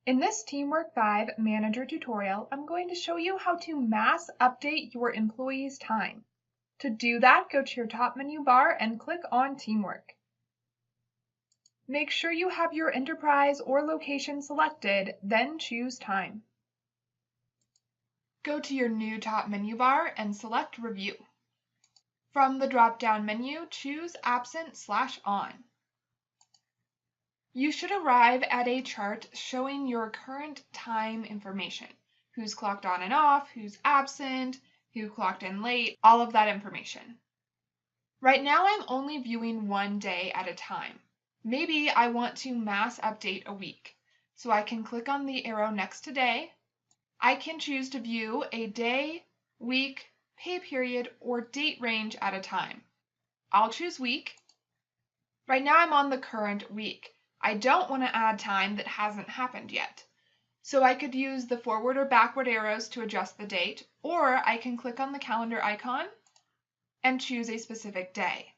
In this TeamWork 5 Manager tutorial, I'm going to show you how to mass update your employees' time. To do that, go to your top menu bar and click on Teamwork. Make sure you have your enterprise or location selected, then choose Time. Go to your new top menu bar and select Review. From the drop-down menu, choose Absent/On. You should arrive at a chart showing your current time information. Who's clocked on and off, who's absent, who clocked in late, all of that information. Right now I'm only viewing one day at a time. Maybe I want to mass update a week. So I can click on the arrow next to day. I can choose to view a day, week, pay period, or date range at a time. I'll choose week. Right now I'm on the current week. I don't want to add time that hasn't happened yet. So I could use the forward or backward arrows to adjust the date, or I can click on the calendar icon and choose a specific day.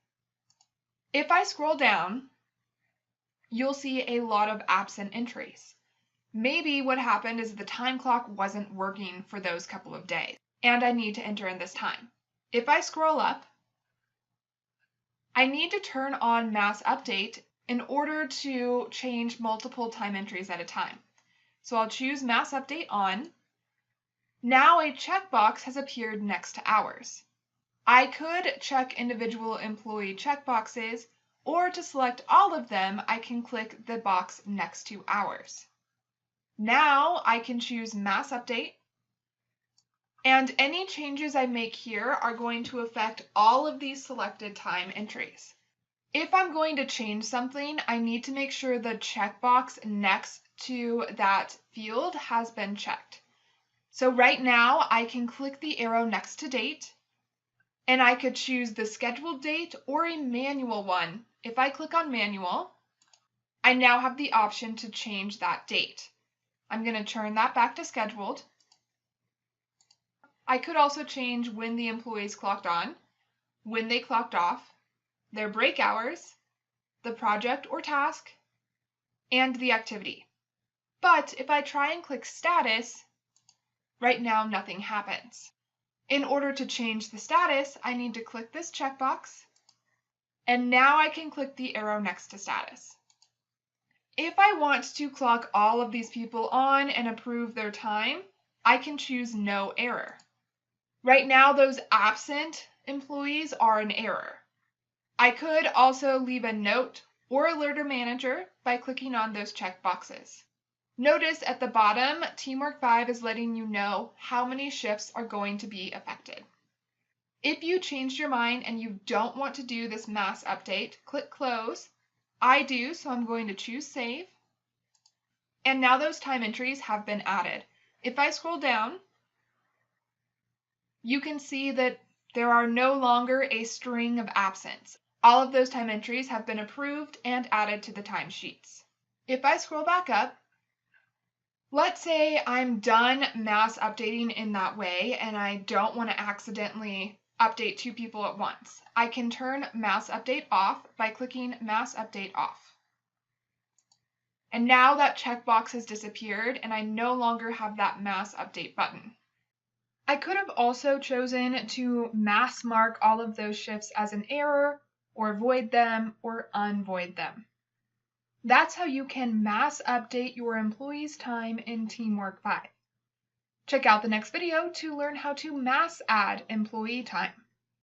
If I scroll down, you'll see a lot of absent entries. Maybe what happened is the time clock wasn't working for those couple of days, and I need to enter in this time. If I scroll up, I need to turn on mass update in order to change multiple time entries at a time. So I'll choose Mass Update On. Now a checkbox has appeared next to hours. I could check individual employee checkboxes, or to select all of them, I can click the box next to hours. Now I can choose Mass Update, and any changes I make here are going to affect all of these selected time entries. If I'm going to change something, I need to make sure the checkbox next to that field has been checked. So right now I can click the arrow next to date, and I could choose the scheduled date or a manual one. If I click on manual, I now have the option to change that date. I'm going to turn that back to scheduled. I could also change when the employees clocked on, when they clocked off, their break hours, the project or task, and the activity. But if I try and click status, right now nothing happens. In order to change the status, I need to click this checkbox, and now I can click the arrow next to status. If I want to clock all of these people on and approve their time, I can choose no error. Right now those absent employees are an error. I could also leave a note or alert a manager by clicking on those checkboxes. Notice at the bottom, TeamWork 5 is letting you know how many shifts are going to be affected. If you changed your mind and you don't want to do this mass update, click Close. I do, so I'm going to choose Save. And now those time entries have been added. If I scroll down, you can see that there are no longer a string of absence. All of those time entries have been approved and added to the timesheets. If I scroll back up, let's say I'm done mass updating in that way and I don't want to accidentally update two people at once. I can turn Mass Update off by clicking Mass Update Off. And now that checkbox has disappeared and I no longer have that Mass Update button. I could have also chosen to mass mark all of those shifts as an error, or void them, or unvoid them. That's how you can mass update your employees' time in TeamWork 5. Check out the next video to learn how to mass add employee time.